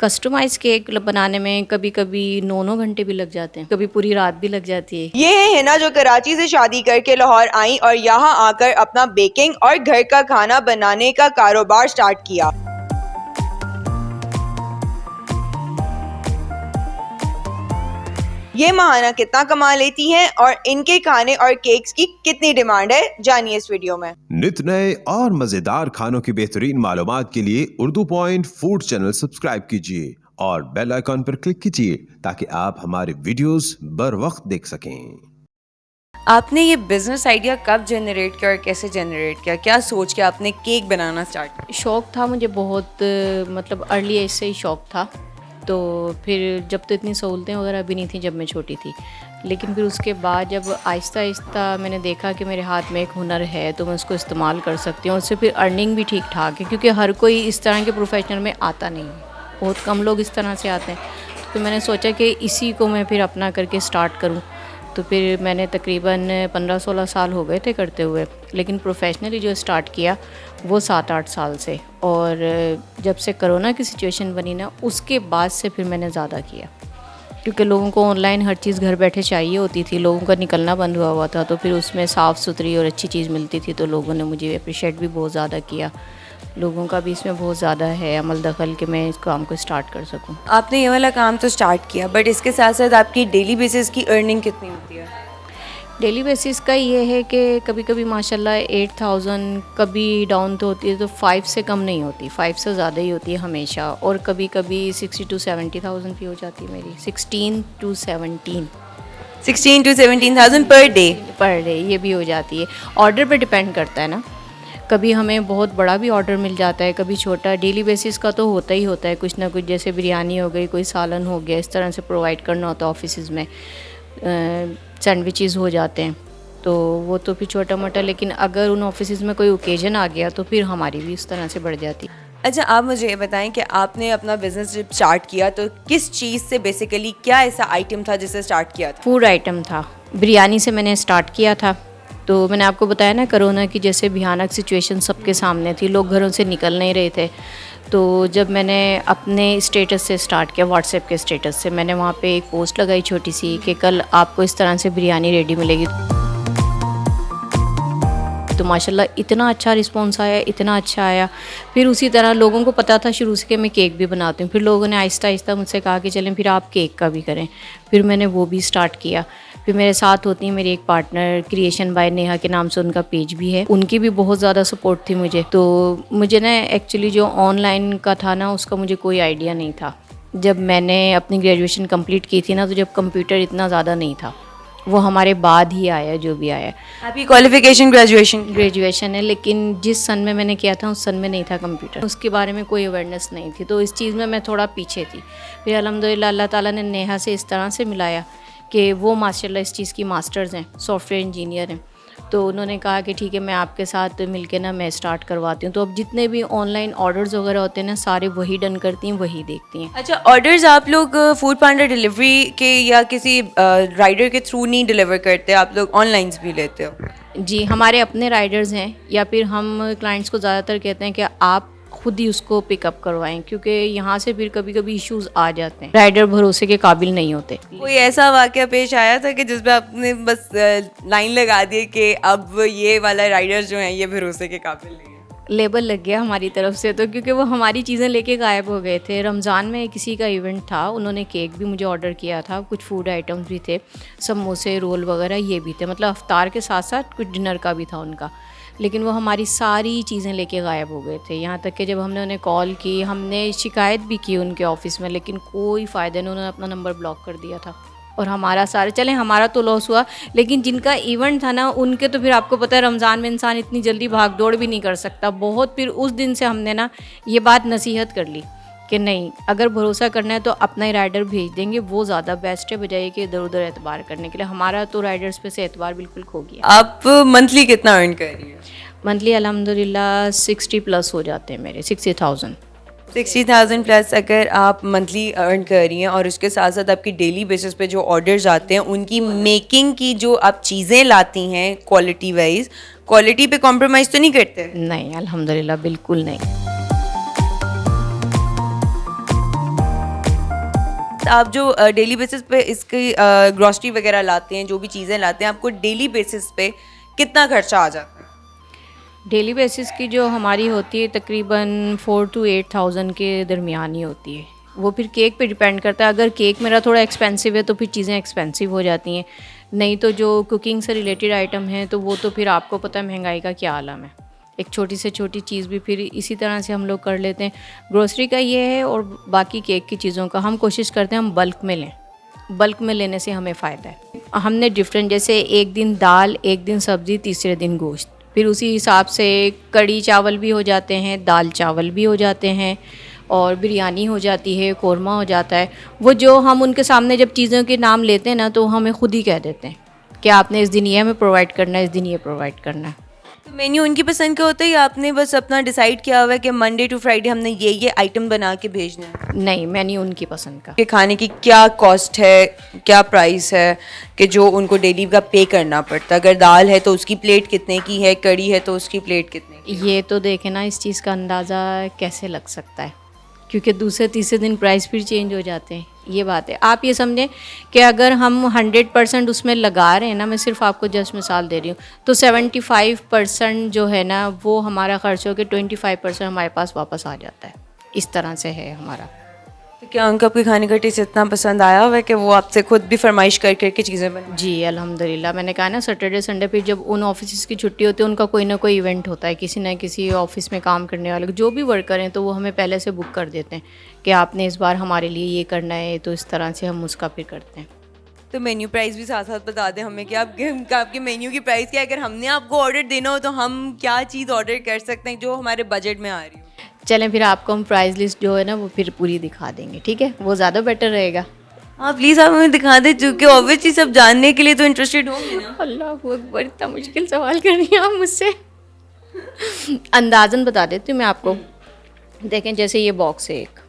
Customise cake बनाने में कभी-कभी 9-9 घंटे भी लग जाते हैं, कभी पूरी रात भी लग जाती है। ये है हिना जो कराची से शादी करके लाहौर आई और यहाँ आकर अपना बेकिंग और घर का खाना बनाने का कारोबार स्टार्ट किया। ये माहाना कितना कमा लेती हैं और इनके खाने और केक्स की कितनी डिमांड है, जानिए इस वीडियो में। नित नए और मजेदार खानों की बेहतरीन मालूमात के लिए Urdu point food channel subscribe कीजिए और बेल आइकॉन पर क्लिक कीजिए ताकि आप हमारे वीडियोस बर वक्त देख सकें। आपने ये बिजनेस आइडिया कब जनरेट किया और कैसे जनरेट किया? क्या सोच के आपने केक बनाना स्टार्ट किया? शौक़ था मुझे बहुत, मतलब अर्ली एज से ही शौक़ था। तो फिर जब तो इतनी सहूलतें वगैरह भी नहीं थी जब मैं छोटी थी, लेकिन फिर उसके बाद जब आहिस्ता आहिस्ता मैंने देखा कि मेरे हाथ में एक हुनर है तो मैं उसको इस्तेमाल कर सकती हूँ। उससे फिर अर्निंग भी ठीक ठाक है, क्योंकि हर कोई इस तरह के प्रोफेशनल में आता नहीं है, बहुत कम लोग इस तरह से आते हैं। तो फिर मैंने सोचा कि इसी को मैं फिर अपना करके स्टार्ट करूँ। तो फिर मैंने तकरीबन 15-16 साल हो गए थे करते हुए, लेकिन प्रोफेशनली जो स्टार्ट किया वो 7-8 साल से। और जब से कोरोना की सिचुएशन बनी ना, उसके बाद से फिर मैंने ज़्यादा किया, क्योंकि लोगों को ऑनलाइन हर चीज़ घर बैठे चाहिए होती थी, लोगों का निकलना बंद हुआ था। तो फिर उसमें साफ़ सुथरी और अच्छी चीज़ मिलती थी, तो लोगों ने मुझे अप्रिशिएट भी बहुत ज़्यादा किया। लोगों का भी इसमें बहुत ज़्यादा है अमल दखल कि मैं इस काम को स्टार्ट कर सकूं। आपने ये वाला काम तो स्टार्ट किया, बट इसके साथ साथ आपकी डेली बेसिस की अर्निंग कितनी होती है? डेली बेसिस का ये है कि कभी कभी माशाल्लाह 8,000, कभी डाउन तो होती है तो 5 से कम नहीं होती, 5 से ज़्यादा ही होती है हमेशा। और कभी कभी 60-70,000 भी हो जाती है मेरी, 16 to 17,000 पर डे ये भी हो जाती है। ऑर्डर पे डिपेंड करता है ना, कभी हमें बहुत बड़ा भी ऑर्डर मिल जाता है, कभी छोटा। डेली बेसिस का तो होता ही होता है कुछ ना कुछ, जैसे बिरयानी हो गई, कोई सालन हो गया, इस तरह से प्रोवाइड करना होता है ऑफिस में। सैंडविचेस हो जाते हैं, तो वो तो फिर छोटा मोटा। लेकिन अगर उन ऑफिस में कोई ओकेजन आ गया तो फिर हमारी भी इस तरह से बढ़ जाती है। अच्छा, आप मुझे ये बताएं कि आपने अपना बिजनेस जब स्टार्ट किया तो किस चीज़ से, बेसिकली क्या ऐसा आइटम था जिससे स्टार्ट किया था? फूड आइटम था, बिरयानी से मैंने स्टार्ट किया था। तो मैंने आपको बताया ना, कोरोना की जैसे भयानक सिचुएशन सबके सामने थी, लोग घरों से निकल नहीं रहे थे। तो जब मैंने अपने स्टेटस से स्टार्ट किया, व्हाट्सएप के स्टेटस से, मैंने वहाँ पे एक पोस्ट लगाई छोटी सी कि कल आपको इस तरह से बिरयानी रेडी मिलेगी। तो माशाल्लाह इतना अच्छा रिस्पॉन्स आया, इतना अच्छा आया। फिर उसी तरह लोगों को पता था शुरू से कि मैं केक भी बनाती हूँ। फिर लोगों ने आहिस्ता आहिस्ता मुझसे कहा कि चलें फिर आप केक का भी करें। फिर मैंने वो भी स्टार्ट किया। फिर मेरे साथ होती है मेरी एक पार्टनर, क्रिएशन बाय नेहा के नाम से उनका पेज भी है, उनकी भी बहुत ज़्यादा सपोर्ट थी मुझे। तो मुझे ना एक्चुअली जो ऑनलाइन का था ना, उसका मुझे कोई आइडिया नहीं था। जब मैंने अपनी ग्रेजुएशन कंप्लीट की थी ना, तो जब कंप्यूटर इतना ज़्यादा नहीं था, वो हमारे बाद ही आया जो भी आया। आपकी क्वालिफिकेशन ग्रेजुएशन है, लेकिन जिस सन में मैंने किया था उस सन में नहीं था कंप्यूटर, उसके बारे में कोई अवेयरनेस नहीं थी। तो इस चीज़ में मैं थोड़ा पीछे थी। फिर अल्हम्दुलिल्लाह अल्लाह ताला ने नेहा से इस तरह से मिलाया कि वो माशाल्लाह इस चीज़ की मास्टर्स हैं, सॉफ्टवेयर इंजीनियर हैं। तो उन्होंने कहा कि ठीक है, मैं आपके साथ मिलके ना मैं स्टार्ट करवाती हूँ। तो अब जितने भी ऑनलाइन ऑर्डर्स वगैरह होते हैं ना, सारे वही डन करती हैं, वही देखती हैं। अच्छा, ऑर्डर्स आप लोग फूड पांडा डिलीवरी के या किसी राइडर के थ्रू नहीं डिलीवर करते, आप लोग ऑनलाइन भी लेते हो? जी, हमारे अपने राइडर्स हैं, या फिर हम क्लाइंट्स को ज़्यादातर कहते हैं कि आप खुद ही उसको पिकअप करवाएं, क्योंकि यहाँ से फिर कभी कभी इश्यूज आ जाते हैं, राइडर भरोसे के काबिल नहीं होते। कोई ऐसा वाकया पेश आया था कि जिसमें आपने बस लाइन लगा दी कि अब ये वाला राइडर जो है ये भरोसे के काबिल नहीं है? लेबल लग गया हमारी तरफ से, तो क्योंकि वो हमारी चीज़ें लेके गायब हो गए थे। रमज़ान में किसी का इवेंट था, उन्होंने केक भी मुझे ऑर्डर किया था, कुछ फूड आइटम्स भी थे, समोसे, रोल वगैरह ये भी थे, मतलब अफ्तार के साथ साथ कुछ डिनर का भी था उनका। लेकिन वो हमारी सारी चीज़ें लेके गायब हो गए थे। यहाँ तक कि जब हमने उन्हें कॉल की, हमने शिकायत भी की उनके ऑफिस में, लेकिन कोई फ़ायदा नहीं, उन्होंने अपना नंबर ब्लॉक कर दिया था। और हमारा सारे चले, हमारा तो लॉस हुआ, लेकिन जिनका इवेंट था ना उनके तो फिर आपको पता है रमज़ान में इंसान इतनी जल्दी भाग दौड़ भी नहीं कर सकता बहुत। फिर उस दिन से हमने ना ये बात नसीहत कर ली कि नहीं, अगर भरोसा करना है तो अपना ही राइडर भेज देंगे, वो ज़्यादा बेस्ट है बजाय कि इधर उधर एतबार करने के लिए। हमारा तो राइडर्स पे से एतबार बिल्कुल खो गया। आप मंथली कितना अर्न कर रही हैं? मंथली अल्हम्दुलिल्लाह 60+ हो जाते हैं मेरे, 60,000। 60,000 प्लस अगर आप मंथली अर्न कर रही हैं, और उसके साथ साथ आपकी डेली बेसिस पे जो ऑर्डर्स आते हैं उनकी मेकिंग की जो आप चीज़ें लाती हैं क्वालिटी वाइज, क्वालिटी पे कॉम्प्रोमाइज़ तो नहीं करते? नहीं, अल्हम्दुलिल्लाह बिल्कुल नहीं। साथ आप जो डेली बेसिस पे इसकी ग्रॉसरी वगैरह लाते हैं, जो भी चीज़ें लाते हैं, आपको डेली बेसिस पे कितना खर्चा आ जाता है? डेली बेसिस की जो हमारी होती है तकरीबन 4 to 8,000 के दरमियान ही होती है। वो फिर केक पे डिपेंड करता है। अगर केक मेरा थोड़ा एक्सपेंसिव है तो फिर चीज़ें एक्सपेंसिव हो जाती हैं, नहीं तो जो कुकिंग से रिलेटेड आइटम हैं तो वो तो फिर आपको पता है महंगाई का क्या आलम है। एक छोटी से छोटी चीज़ भी फिर इसी तरह से हम लोग कर लेते हैं। ग्रोसरी का ये है, और बाकी केक की चीज़ों का हम कोशिश करते हैं हम बल्क में लें। बल्क में लेने से हमें फ़ायदा है। हमने डिफरेंट, जैसे एक दिन दाल, एक दिन सब्ज़ी, तीसरे दिन गोश्त, फिर उसी हिसाब से कड़ी चावल भी हो जाते हैं, दाल चावल भी हो जाते हैं, और बिरयानी हो जाती है, कोरमा हो जाता है। वो जो हम उनके सामने जब चीज़ों के नाम लेते हैं ना तो हमें खुद ही कह देते हैं कि आपने इस दिन ये हमें प्रोवाइड करना है, इस दिन ये प्रोवाइड करना है। तो मेन्यू उनकी पसंद का होता है या आपने बस अपना डिसाइड किया हुआ है कि मंडे टू फ्राइडे हमने ये आइटम बना के भेजना है? नहीं, मेन्यू उनकी पसंद का। कि खाने की क्या कॉस्ट है, क्या प्राइस है कि जो उनको डेली का पे करना पड़ता है? अगर दाल है तो उसकी प्लेट कितने की है, कड़ी है तो उसकी प्लेट कितने की? ये तो देखें ना, इस चीज़ का अंदाज़ा कैसे लग सकता है, क्योंकि दूसरे तीसरे दिन प्राइस फिर चेंज हो जाते हैं। ये बात है। आप ये समझें कि अगर हम 100% उसमें लगा रहे हैं ना, मैं सिर्फ आपको जस्ट मिसाल दे रही हूँ, तो 75% जो है ना वो हमारा खर्च हो के 25% हमारे पास वापस आ जाता है। इस तरह से है हमारा। तो क्या उनको आपके खाने का टेस्ट इतना पसंद आया हुआ है कि वो आपसे खुद भी फरमाइश कर करके चीज़ें बना? जी अल्हम्दुलिल्लाह। मैंने कहा ना, सैटरडे संडे फिर जब उन ऑफिस की छुट्टी होती है, उनका कोई ना कोई इवेंट होता है, किसी न किसी ऑफिस में काम करने वाले जो भी वर्कर हैं, तो वो हमें पहले से बुक कर देते हैं कि आपने इस बार हमारे लिए ये करना है, तो इस तरह से हम उसका फिर करते हैं। तो मेन्यू प्राइस भी साथ साथ बता दें हमें कि आपके मेन्यू की प्राइस क्या है। अगर हमने आपको ऑर्डर देना हो तो हम क्या चीज़ ऑर्डर कर सकते हैं जो हमारे बजट में आ रही हो? चलें फिर आपको हम प्राइस लिस्ट जो है ना वो फिर पूरी दिखा देंगे, ठीक है? वो ज़्यादा बेटर रहेगा। हाँ प्लीज़ आप हमें दिखा दें, चूँकि ऑब्वियसली सब जानने के लिए तो इंटरेस्टेड होंगे ना। अल्लाह अकबर, इतना मुश्किल सवाल कर रही हैं आप मुझसे। अंदाज़न बता देती हूँ मैं आपको। देखें, जैसे ये बॉक्स है एक,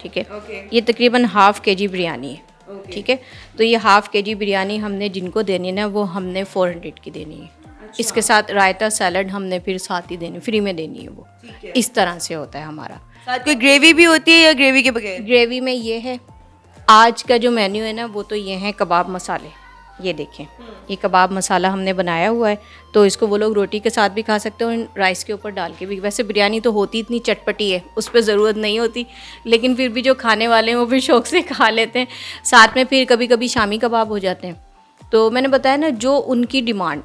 ठीक है? ये तकरीबन ½ kg बिरयानी है, ठीक है? तो ये ½ kg बिरयानी हमने जिनको देनी है ना, वो हमने 400 की देनी है। इसके साथ रायता सैलड हमने फिर साथ ही देनी, फ्री में देनी है वो। इस तरह से होता है हमारा। साथ कोई ग्रेवी भी होती है या ग्रेवी के बगैर? ग्रेवी में ये है, आज का जो मेन्यू है ना वो तो ये है कबाब मसाले। ये देखें, ये कबाब मसाला हमने बनाया हुआ है, तो इसको वो लोग रोटी के साथ भी खा सकते हैं और राइस के ऊपर डाल के भी। वैसे बिरयानी तो होती इतनी चटपटी है, उस पर ज़रूरत नहीं होती, लेकिन फिर भी जो खाने वाले हैं वो फिर शौक़ से खा लेते हैं। साथ में फिर कभी कभी शामी कबाब हो जाते हैं। तो मैंने बताया ना, जो उनकी डिमांड,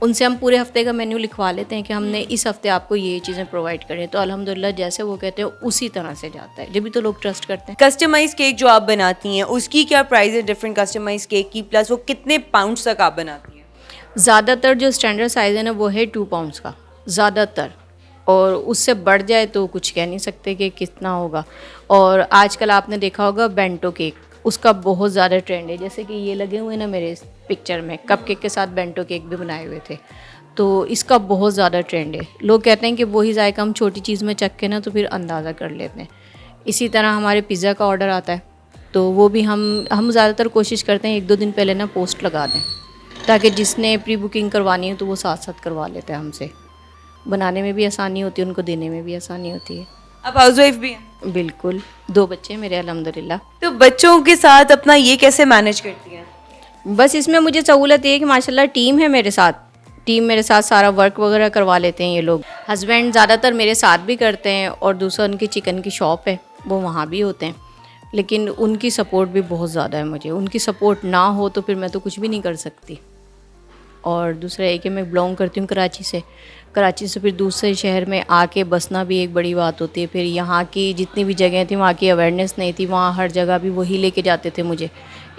उनसे हम पूरे हफ्ते का मेन्यू लिखवा लेते हैं कि हमने इस हफ्ते आपको ये चीज़ें प्रोवाइड करें, तो अल्हम्दुलिल्लाह जैसे वो कहते हैं उसी तरह से जाता है, जब भी तो लोग ट्रस्ट करते हैं। कस्टमाइज केक जो आप बनाती हैं उसकी क्या प्राइस है डिफरेंट कस्टमाइज केक की, प्लस वो कितने पाउंड्स तक आप बनाती हैं? ज़्यादातर जो स्टैंडर्ड साइज़ है ना वो है 2 पाउंड्स का ज़्यादातर, और उससे बढ़ जाए तो कुछ कह नहीं सकते कि कितना होगा। और आजकल आपने देखा होगा बेंटो केक, उसका बहुत ज़्यादा ट्रेंड है। जैसे कि ये लगे हुए ना मेरे इस पिक्चर में, कप केक के साथ बेंटो केक भी बनाए हुए थे, तो इसका बहुत ज़्यादा ट्रेंड है। लोग कहते हैं कि वही जायका हम छोटी चीज़ में चख के ना तो फिर अंदाज़ा कर लेते हैं। इसी तरह हमारे पिज़्ज़ा का ऑर्डर आता है, तो वो भी हम ज़्यादातर कोशिश करते हैं 1-2 दिन पहले ना पोस्ट लगा दें, ताकि जिसने प्री बुकिंग करवानी है तो वो साथ साथ करवा लेते हैं हमसे। बनाने में भी आसानी होती है, उनको देने में भी आसानी होती है। आप हाउस वाइफ भी हैं? बिल्कुल, 2 बच्चे हैं मेरे अल्हम्दुलिल्लाह। तो बच्चों के साथ अपना ये कैसे मैनेज करती हैं? बस इसमें मुझे सहूलत ये है कि माशाल्लाह टीम है मेरे साथ, टीम मेरे साथ सारा वर्क वगैरह करवा लेते हैं ये लोग। हस्बैंड ज़्यादातर मेरे साथ भी करते हैं, और दूसरा उनकी चिकन की शॉप है, वो वहाँ भी होते हैं, लेकिन उनकी सपोर्ट भी बहुत ज़्यादा है मुझे। उनकी सपोर्ट ना हो तो फिर मैं तो कुछ भी नहीं कर सकती। और दूसरा है कि मैं बिलोंग करती हूँ कराची से। कराची से फिर दूसरे शहर में आके बसना भी एक बड़ी बात होती है। फिर यहाँ की जितनी भी जगह थी वहाँ की अवेयरनेस नहीं थी, वहाँ हर जगह भी वही लेके जाते थे मुझे,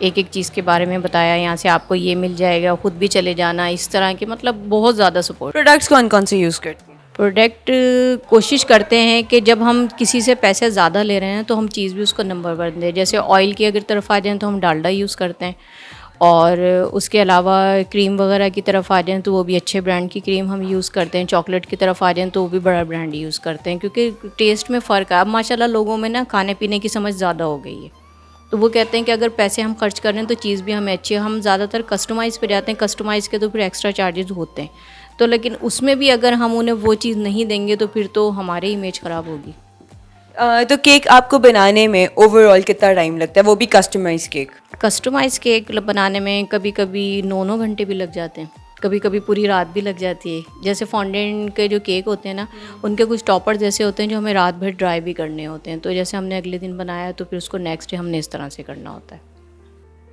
एक एक चीज़ के बारे में बताया, यहाँ से आपको ये मिल जाएगा, ख़ुद भी चले जाना, इस तरह के, मतलब बहुत ज़्यादा सपोर्ट। प्रोडक्ट्स कौन कौन से यूज़ करती हैं? प्रोडक्ट कोशिश करते हैं कि जब हम किसी से पैसे ज़्यादा ले रहे हैं तो हम चीज़ भी उसको नंबर वन दें। जैसे ऑयल की अगर तरफ आ जाएँ तो हम डालडा यूज़ करते हैं, और उसके अलावा क्रीम वगैरह की तरफ आ जाएँ तो वो भी अच्छे ब्रांड की क्रीम हम यूज़ करते हैं। चॉकलेट की तरफ आ जाएँ तो वो भी बड़ा ब्रांड यूज़ करते हैं, क्योंकि टेस्ट में फ़र्क है। अब माशाल्लाह लोगों में ना खाने पीने की समझ ज़्यादा हो गई है, तो वो कहते हैं कि अगर पैसे हम खर्च कर रहे हैं तो चीज़ भी हमें अच्छी है। हम ज़्यादातर कस्टमाइज़ पे जाते हैं, कस्टमाइज़ के तो फिर एक्स्ट्रा चार्जेस होते हैं, तो लेकिन उसमें भी अगर हम उन्हें वो चीज़ नहीं देंगे तो फिर तो हमारी इमेज ख़राब होगी। तो केक आपको बनाने में ओवरऑल कितना टाइम लगता है, वो भी कस्टमाइज केक? कस्टमाइज़ केक बनाने में कभी कभी 9 घंटे भी लग जाते हैं, कभी कभी पूरी रात भी लग जाती है। जैसे फॉन्डेंट के जो केक होते हैं ना, उनके कुछ टॉपर्स ऐसे होते हैं जो हमें रात भर ड्राई भी करने होते हैं। तो जैसे हमने अगले दिन बनाया तो फिर उसको नेक्स्ट डे हमने इस तरह से करना होता है।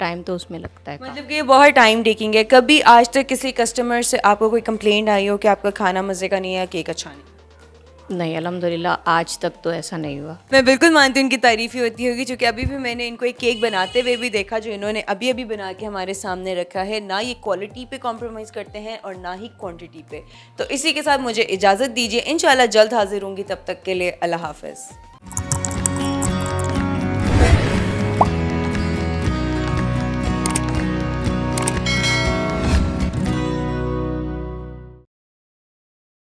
टाइम तो उसमें लगता है मतलब कि ये बहुत टाइम टेकिंग है। कभी आज तक किसी कस्टमर से आपको कोई कंप्लेंट आई हो कि आपका खाना मज़े का नहीं है, केक अच्छा नहीं? नहीं, अल्हम्दुलिल्लाह आज तक तो ऐसा नहीं हुआ। मैं बिल्कुल मानती हूँ इनकी तारीफ़ ही होती होगी, क्योंकि अभी भी मैंने इनको एक केक बनाते हुए भी देखा जो इन्होंने अभी अभी बना के हमारे सामने रखा है। ना ये क्वालिटी पे कॉम्प्रोमाइज़ करते हैं और ना ही क्वांटिटी पे। तो इसी के साथ मुझे इजाज़त दीजिए, इंशाल्लाह जल्द हाजिर होंगी, तब तक के लिए अल्लाह हाफ़िज़।